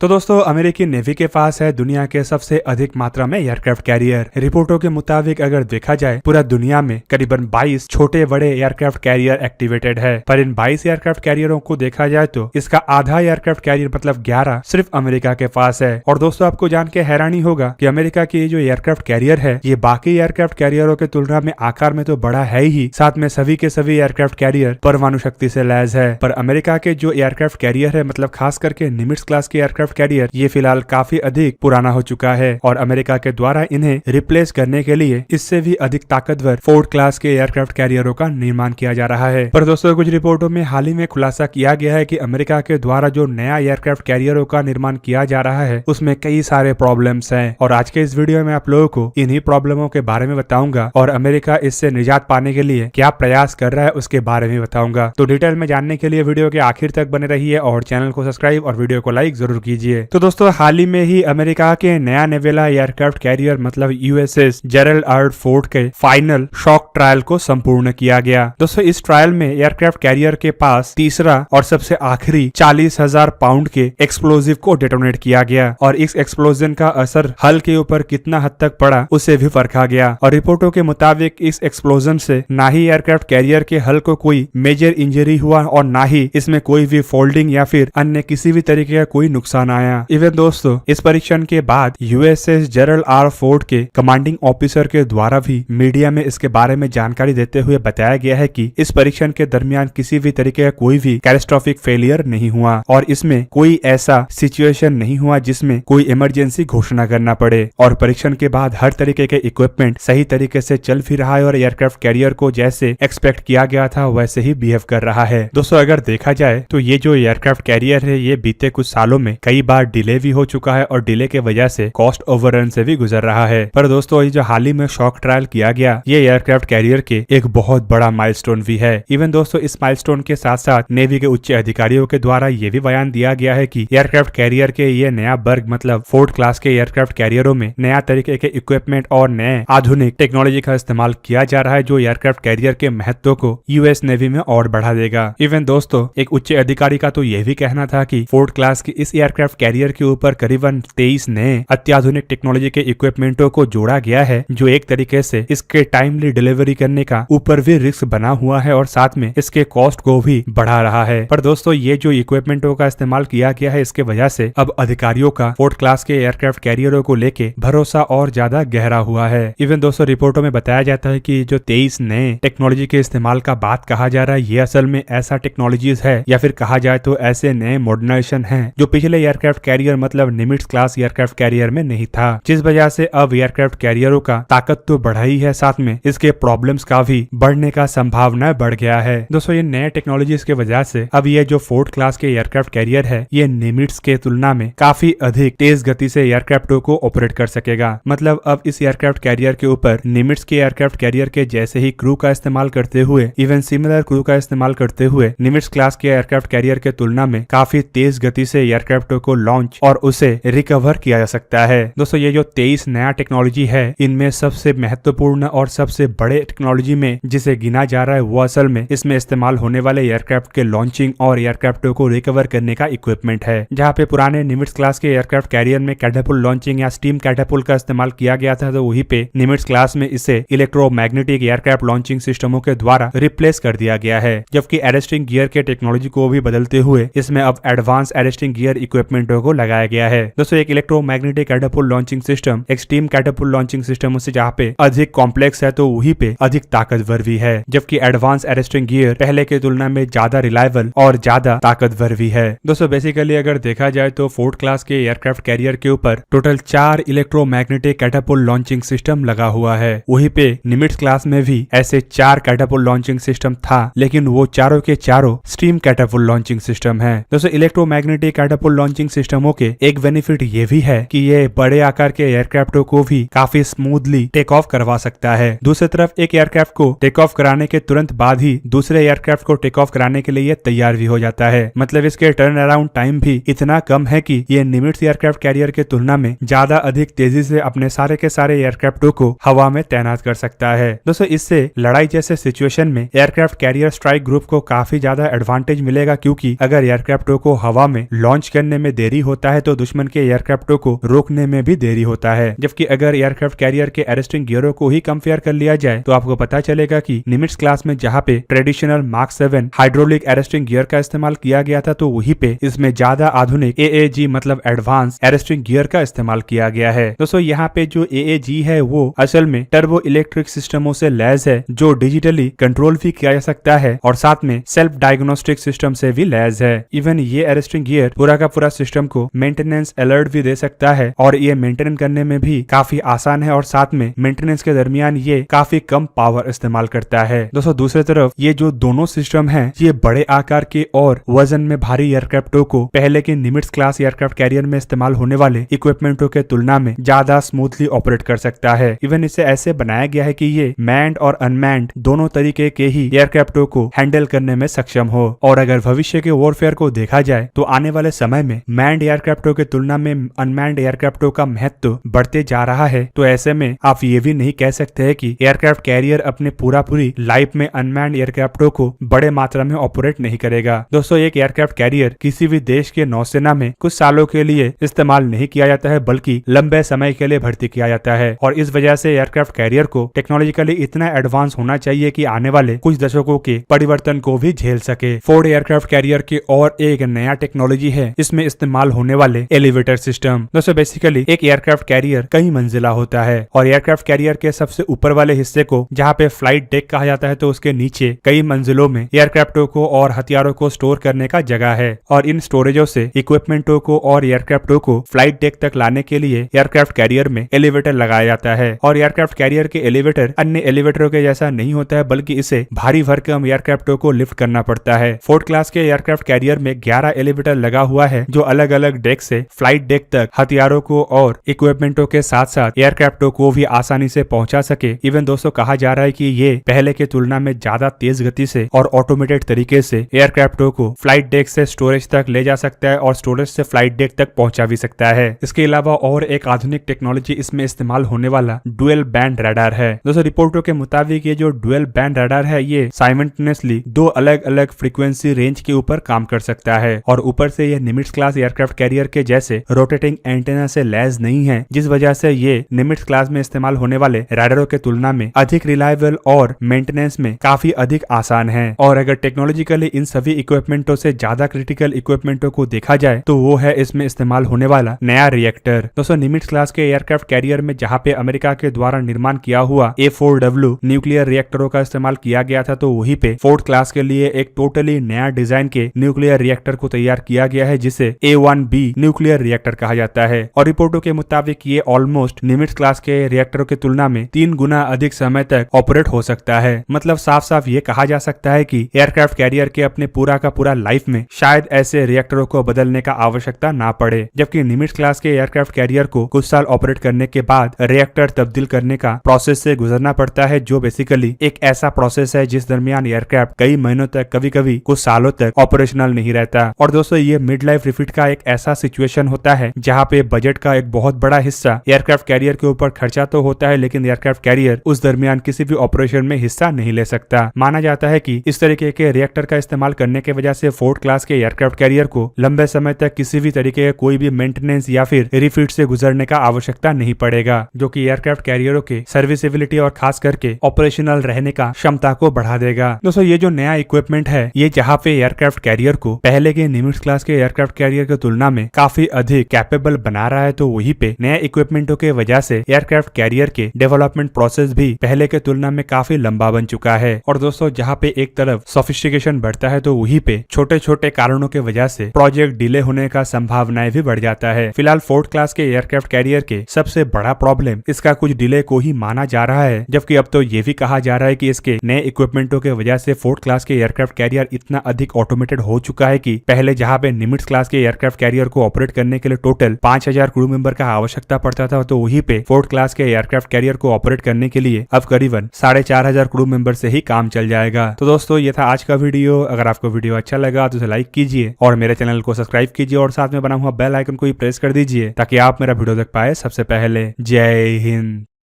तो दोस्तों अमेरिकी नेवी के पास है दुनिया के सबसे अधिक मात्रा में एयरक्राफ्ट कैरियर। रिपोर्टों के मुताबिक अगर देखा जाए पूरा दुनिया में करीबन 22 छोटे बड़े एयरक्राफ्ट कैरियर एक्टिवेटेड है, पर इन 22 एयरक्राफ्ट कैरियरों को देखा जाए तो इसका आधा एयरक्राफ्ट कैरियर मतलब 11 सिर्फ अमेरिका के पास है। और दोस्तों आपको जान के हैरानी होगा कि अमेरिका की जो एयरक्राफ्ट कैरियर है ये बाकी एयरक्राफ्ट कैरियरों के तुलना में आकार में तो बड़ा है ही, साथ में सभी के सभी एयरक्राफ्ट कैरियर परमाणु शक्ति से लैस है। पर अमेरिका के जो एयरक्राफ्ट कैरियर है मतलब खास करके निमिट्ज क्लास के एयरक्राफ्ट कैरियर ये फिलहाल काफी अधिक पुराना हो चुका है और अमेरिका के द्वारा इन्हें रिप्लेस करने के लिए इससे भी अधिक ताकतवर फोर्ड क्लास के एयरक्राफ्ट कैरियरों का निर्माण किया जा रहा है। पर दोस्तों कुछ रिपोर्टों में हाल ही में खुलासा किया गया है कि अमेरिका के द्वारा जो नया एयरक्राफ्ट कैरियरों का निर्माण किया जा रहा है उसमें कई सारे प्रॉब्लम्स हैं और आज के इस वीडियो में आप लोगों को इन्हीं प्रॉब्लमों के बारे में बताऊंगा और अमेरिका इससे निजात पाने के लिए क्या प्रयास कर रहा है उसके बारे में बताऊंगा। तो डिटेल में जानने के लिए वीडियो के आखिर तक बने रहिए और चैनल को सब्सक्राइब और वीडियो को लाइक जरूर कीजिए। तो दोस्तों हाल ही में ही अमेरिका के नया नेवेला एयरक्राफ्ट कैरियर मतलब यूएसएस जेरल्ड आर फोर्ड के फाइनल शॉक ट्रायल को संपूर्ण किया गया। दोस्तों इस ट्रायल में एयरक्राफ्ट कैरियर के पास तीसरा और सबसे आखिरी 40,000 पाउंड के एक्सप्लोजिव को डेटोनेट किया गया और इस एक्सप्लोजन का असर हल के ऊपर कितना हद तक पड़ा उसे भी परखा गया। और रिपोर्टों के मुताबिक इस एक्सप्लोजन से ना ही एयरक्राफ्ट कैरियर के हल को कोई मेजर इंजरी हुआ और ना ही इसमें कोई भी फोल्डिंग या फिर अन्य किसी भी तरीके का कोई नुकसान आया। इवन दोस्तों इस परीक्षण के बाद यूएसएस जेरल्ड आर फोर्ड के कमांडिंग ऑफिसर के द्वारा भी मीडिया में इसके बारे में जानकारी देते हुए बताया गया है कि इस परीक्षण के दरमियान किसी भी तरीके का कोई भी कैटास्ट्रोफिक फेलियर नहीं हुआ और इसमें कोई ऐसा सिचुएशन नहीं हुआ जिसमें कोई इमरजेंसी घोषणा करना पड़े और परीक्षण के बाद हर तरीके के इक्विपमेंट सही तरीके से चल भी रहा है और एयरक्राफ्ट कैरियर को जैसे एक्सपेक्ट किया गया था वैसे ही बिहेव कर रहा है। दोस्तों अगर देखा जाए तो ये जो एयरक्राफ्ट कैरियर है ये बीते कुछ सालों में कई बार डिले भी हो चुका है और डिले के वजह से कॉस्ट ओवररन से भी गुजर रहा है। पर दोस्तों ये जो हाल ही में शॉक ट्रायल किया गया ये एयरक्राफ्ट कैरियर के एक बहुत बड़ा माइलस्टोन भी है। इवन दोस्तों इस माइलस्टोन के साथ साथ नेवी के उच्च अधिकारियों के द्वारा ये भी बयान दिया गया है कि एयरक्राफ्ट कैरियर के ये नया वर्ग मतलब फोर्ड क्लास के एयरक्राफ्ट कैरियरों में नया तरीके के इक्विपमेंट और नए आधुनिक टेक्नोलॉजी का इस्तेमाल किया जा रहा है जो एयरक्राफ्ट कैरियर के महत्व को यूएस नेवी में और बढ़ा देगा। इवन दोस्तों एक उच्च अधिकारी का तो यह भी कहना था कि फोर्ड क्लास की इस एयरक्राफ्ट कैरियर के ऊपर करीबन 23 नए अत्याधुनिक टेक्नोलॉजी के इक्विपमेंटों को जोड़ा गया है जो एक तरीके से इसके टाइमली डिलीवरी करने का ऊपर भी रिस्क बना हुआ है और साथ में इसके कॉस्ट को भी बढ़ा रहा है। पर दोस्तों ये जो इक्विपमेंटों का इस्तेमाल किया गया है इसके वजह से अब अधिकारियों का फोर्ड क्लास के एयरक्राफ्ट कैरियरों को लेके भरोसा और ज्यादा गहरा हुआ है। इवन दोस्तों रिपोर्टों में बताया जाता है कि जो 23 नए टेक्नोलॉजी के इस्तेमाल का बात कहा जा रहा है ये असल में ऐसा टेक्नोलॉजीज है या फिर कहा जाए तो ऐसे नए मॉडर्नाइजेशन है जो पिछले एयरक्राफ्ट कैरियर मतलब निमिट्ज क्लास एयरक्राफ्ट कैरियर में नहीं था, जिस वजह से अब एयरक्राफ्ट कैरियरों का ताकत तो बढ़ाई है साथ में इसके प्रॉब्लम्स का भी बढ़ने का संभावना बढ़ गया है। दोस्तों ये नए टेक्नोलॉजीज के वजह से अब ये जो फोर्ड क्लास के एयरक्राफ्ट कैरियर है ये निमिट्ज के तुलना में काफी अधिक तेज गति से एयरक्राफ्टों को ऑपरेट कर सकेगा। मतलब अब इस एयरक्राफ्ट कैरियर के ऊपर निमिट्ज के एयरक्राफ्ट कैरियर के जैसे ही क्रू का इस्तेमाल करते हुए इवन सिमिलर क्रू का इस्तेमाल करते हुए निमिट्ज क्लास के एयरक्राफ्ट कैरियर के तुलना में काफी तेज गति से एयरक्राफ्टों को लॉन्च और उसे रिकवर किया जा सकता है। दोस्तों ये जो 23 नया टेक्नोलॉजी है इनमें सबसे महत्वपूर्ण और सबसे बड़े टेक्नोलॉजी में जिसे गिना जा रहा है वो असल में इसमें इस्तेमाल होने वाले एयरक्राफ्ट के लॉन्चिंग और एयरक्राफ्टों को रिकवर करने का इक्विपमेंट है। जहाँ पे पुराने निमिट्ज क्लास के एयरक्राफ्ट कैरियर में कैटापुल्ट लॉन्चिंग या स्टीम कैटापुल्ट का इस्तेमाल किया गया था तो वहीं पे निमिट्ज क्लास में इसे इलेक्ट्रोमैग्नेटिक एयरक्राफ्ट लॉन्चिंग सिस्टमों के द्वारा रिप्लेस कर दिया गया है, जबकि अरेस्टिंग गियर के टेक्नोलॉजी को भी बदलते हुए इसमें अब एडवांस अरेस्टिंग गियर इक्विपमेंटों को लगाया गया है। दोस्तों एक इलेक्ट्रोमैग्नेटिक कैटापुल्ट लॉन्चिंग सिस्टम एक स्टीम कैटापुल्ट लॉन्चिंग सिस्टम से जहाँ पे अधिक कॉम्प्लेक्स है तो वहीं पे अधिक ताकतवर भी है, जबकि एडवांस अरेस्टिंग गियर पहले की तुलना में ज्यादा रिलायबल और ज्यादा ताकतवर भी है। दोस्तों बेसिकली अगर देखा जाए तो फोर्ड क्लास के एयरक्राफ्ट कैरियर के ऊपर total 4 electromagnetic catapult launching system लगा हुआ है। वहीं पे निमिट्ज क्लास में भी ऐसे 4 कैटापुल्ट लॉन्चिंग सिस्टम था लेकिन वो चारों के चारों स्टीम कैटापुल्ट लॉन्चिंग सिस्टम है। दोस्तों इलेक्ट्रोमैग्नेटिक कैटापुल्ट लॉन्चिंग सिस्टमों के एक बेनिफिट ये भी है कि ये बड़े आकार के एयरक्राफ्टों को भी काफी स्मूथली टेक ऑफ करवा सकता है। दूसरी तरफ एक एयरक्राफ्ट को टेक ऑफ कराने के तुरंत बाद ही दूसरे एयरक्राफ्ट को टेक ऑफ कराने के लिए ये तैयार भी हो जाता है। मतलब इसके टर्न अराउंड टाइम भी इतना कम है कि ये निमिट्ज एयरक्राफ्ट कैरियर के तुलना में ज्यादा अधिक तेजी से अपने सारे के सारे एयरक्राफ्टों को हवा में तैनात कर सकता है। दोस्तों इससे लड़ाई जैसे सिचुएशन में एयरक्राफ्ट कैरियर स्ट्राइक ग्रुप को काफी ज्यादा एडवांटेज मिलेगा, क्योंकि अगर एयरक्राफ्टों को हवा में लॉन्च करने में में देरी होता है तो दुश्मन के एयरक्राफ्टों को रोकने में भी देरी होता है। जबकि अगर एयरक्राफ्ट कैरियर के अरेस्टिंग गियरों को ही कंपेयर कर लिया जाए तो आपको पता चलेगा कि निमिट्ज क्लास में जहाँ पे traditional mark 7 hydraulic arresting gear का इस्तेमाल किया गया था तो वहीं पे इसमें ज्यादा आधुनिक AAG मतलब एडवांस अरेस्टिंग गियर का इस्तेमाल किया गया है। दोस्तों यहाँ पे जो AAG है वो असल में टर्बो इलेक्ट्रिक सिस्टमों से लैस है जो डिजिटली कंट्रोल भी किया जा सकता है और साथ में सेल्फ डायग्नोस्टिक सिस्टम से भी लैस है। इवन ये अरेस्टिंग गियर पूरा का पूरा सिस्टम को मेंटेनेंस अलर्ट भी दे सकता है और ये मेंटेन करने में भी काफी आसान है और साथ में मेंटेनेंस के दरमियान ये काफी कम पावर इस्तेमाल करता है। दोस्तों दूसरी तरफ ये जो दोनों सिस्टम है ये बड़े आकार के और वजन में भारी एयरक्राफ्टों को पहले के निमिट्ज क्लास एयरक्राफ्ट कैरियर में इस्तेमाल होने वाले इक्विपमेंटों के तुलना में ज्यादा स्मूथली ऑपरेट कर सकता है। इवन इसे ऐसे बनाया गया है कि ये मैन्ड और अनमैन्ड दोनों तरीके के ही एयरक्राफ्टों को हैंडल करने में सक्षम हो। और अगर भविष्य के वॉरफेयर को देखा जाए तो आने वाले समय में मैन्ड एयरक्राफ्टों के तुलना में अनमैन्ड एयरक्राफ्टों का महत्व बढ़ते जा रहा है। तो ऐसे में आप ये भी नहीं कह सकते हैं कि एयरक्राफ्ट कैरियर अपने पूरी लाइफ में अनमैन्ड एयरक्राफ्टों को बड़े मात्रा में ऑपरेट नहीं करेगा। दोस्तों एक एयरक्राफ्ट कैरियर किसी भी देश के नौसेना में कुछ सालों के लिए इस्तेमाल नहीं किया जाता है बल्कि लंबे समय के लिए भर्ती किया जाता है और इस वजह से एयरक्राफ्ट कैरियर को टेक्नोलॉजिकली इतना एडवांस होना चाहिए कि आने वाले कुछ दशकों के परिवर्तन को भी झेल सके। फोर्ड एयरक्राफ्ट कैरियर की और एक नया टेक्नोलॉजी है इसमें इस्तेमाल होने वाले एलिवेटर सिस्टम। दोस्तों बेसिकली एक एयरक्राफ्ट कैरियर कई मंजिला होता है और एयरक्राफ्ट कैरियर के सबसे ऊपर वाले हिस्से को जहाँ पे फ्लाइट डेक कहा जाता है तो उसके नीचे कई मंजिलों में एयरक्राफ्टों को और हथियारों को स्टोर करने का जगह है और इन स्टोरेजों से इक्विपमेंटों को और एयरक्राफ्टों को फ्लाइट डेक तक लाने के लिए एयरक्राफ्ट कैरियर में एलिवेटर लगाया जाता है। और एयरक्राफ्ट कैरियर के एलिवेटर अन्य एलिवेटरों के जैसा नहीं होता है बल्कि इसे भारी भरकम एयरक्राफ्टों को लिफ्ट करना पड़ता है। फोर्ड क्लास के एयरक्राफ्ट कैरियर में 11 एलिवेटर लगा हुआ है जो अलग अलग डेक से फ्लाइट डेक तक हथियारों को और इक्विपमेंटों के साथ साथ एयरक्राफ्टों को भी आसानी से पहुंचा सके। इवन दोस्तों कहा जा रहा है कि ये पहले के तुलना में ज्यादा तेज गति से और ऑटोमेटेड तरीके से एयरक्राफ्टों को फ्लाइट डेक से स्टोरेज तक ले जा सकता है और स्टोरेज से फ्लाइट डेक तक पहुंचा भी सकता है। इसके अलावा और एक आधुनिक टेक्नोलॉजी इसमें इस्तेमाल होने वाला डुअल बैंड रडार है। दोस्तों रिपोर्टों के मुताबिक ये जो डुअल बैंड रडार है ये साइमल्टेनियसली दो अलग अलग फ्रीक्वेंसी रेंज के ऊपर काम कर सकता है और ऊपर से ये निमिट्ज क्लास एयरक्राफ्ट कैरियर के जैसे रोटेटिंग एंटेना से लैस नहीं है जिस वजह से ये निमिट्ज क्लास में इस्तेमाल होने वाले रडारों के तुलना में अधिक रिलायबल और मेंटेनेंस में काफी अधिक आसान है। और अगर टेक्नोलॉजिकली इन सभी इक्विपमेंटों से ज्यादा क्रिटिकल इक्विपमेंटों को देखा जाए तो वो है इसमें इस्तेमाल होने वाला नया रिएक्टर। दोस्तों निमिट्ज क्लास के एयरक्राफ्ट कैरियर में जहाँ पे अमेरिका के द्वारा निर्माण किया हुआ A4W न्यूक्लियर रिएक्टरों का इस्तेमाल किया गया था तो वहीं पे फोर्ड क्लास के लिए एक टोटली नया डिजाइन के न्यूक्लियर रिएक्टर को तैयार किया गया है जिसे A1B न्यूक्लियर रिएक्टर कहा जाता है। और रिपोर्टों के मुताबिक ये ऑलमोस्ट निमिट्ज क्लास के रिएक्टरों की तुलना में 3 गुना अधिक समय तक ऑपरेट हो सकता है। मतलब साफ साफ ये कहा जा सकता है कि एयरक्राफ्ट कैरियर के अपने पूरा का पूरा लाइफ में शायद ऐसे रिएक्टरों को बदलने का आवश्यकता ना पड़े। जबकि निमिट्ज क्लास के एयरक्राफ्ट कैरियर को कुछ साल ऑपरेट करने के बाद रिएक्टर तब्दील करने का प्रोसेस से गुजरना पड़ता है जो बेसिकली एक ऐसा प्रोसेस है जिस दरमियान एयरक्राफ्ट कई महीनों तक कभी कभी कुछ सालों तक ऑपरेशनल नहीं रहता। और दोस्तों ये मिड लाइफ रिफिट का एक ऐसा सिचुएशन होता है जहाँ पे बजट का एक बहुत बड़ा हिस्सा एयरक्राफ्ट कैरियर के ऊपर खर्चा तो होता है लेकिन एयरक्राफ्ट कैरियर उस दरमियान किसी भी ऑपरेशन में हिस्सा नहीं ले सकता। माना जाता है कि इस तरीके के रिएक्टर का इस्तेमाल करने की वजह से फोर्ड क्लास के एयरक्राफ्ट कैरियर को लंबे समय तक किसी भी तरीके का कोई भी मेंटेनेंस या फिर रिफिट से गुजरने का आवश्यकता नहीं पड़ेगा जो कि एयरक्राफ्ट कैरियरों के सर्विसेबिलिटी और खास करके ऑपरेशनल रहने का क्षमता को बढ़ा देगा। दोस्तों ये जो नया इक्विपमेंट है ये जहाँ पे एयरक्राफ्ट कैरियर को पहले के निमिट्ज क्लास के एयरक्राफ्ट कैरियर की तुलना में काफी अधिक कैपेबल बना रहा है तो वहीं पे नए इक्विपमेंटों के वजह से एयरक्राफ्ट कैरियर के डेवलपमेंट प्रोसेस भी पहले के तुलना में काफी लंबा बन चुका है। और दोस्तों जहाँ पे एक तरफ सोफिस्टिकेशन बढ़ता है तो वहीं पे छोटे छोटे कारणों के वजह से प्रोजेक्ट डिले होने का संभावनाएं भी बढ़ जाता है। फिलहाल फोर्ड क्लास के एयरक्राफ्ट कैरियर के सबसे बड़ा प्रॉब्लम इसका कुछ डिले को ही माना जा रहा है जबकि अब तो ये भी कहा जा रहा है कि इसके नए इक्विपमेंटों के वजह से फोर्ड क्लास के एयरक्राफ्ट कैरियर इतना अधिक ऑटोमेटेड हो चुका है कि पहले जहाँ पे निमिट्ज क्लास के एयरक्राफ्ट कैरियर को ऑपरेट करने के लिए टोटल 5000 क्रू मेंबर का आवश्यकता पड़ता था तो वहीं पे फोर्ड क्लास के एयरक्राफ्ट कैरियर को ऑपरेट करने के लिए अब करीबन 4500 क्रू मेंबर से ही काम चल जाएगा। तो दोस्तों ये था आज का वीडियो। अगर आपको वीडियो अच्छा लगा तो उसे लाइक कीजिए और मेरे चैनल को सब्सक्राइब कीजिए और साथ में बना हुआ बेल आइकन को भी प्रेस कर दीजिए ताकि आप मेरा वीडियो देख पाए सबसे पहले। जय हिंद।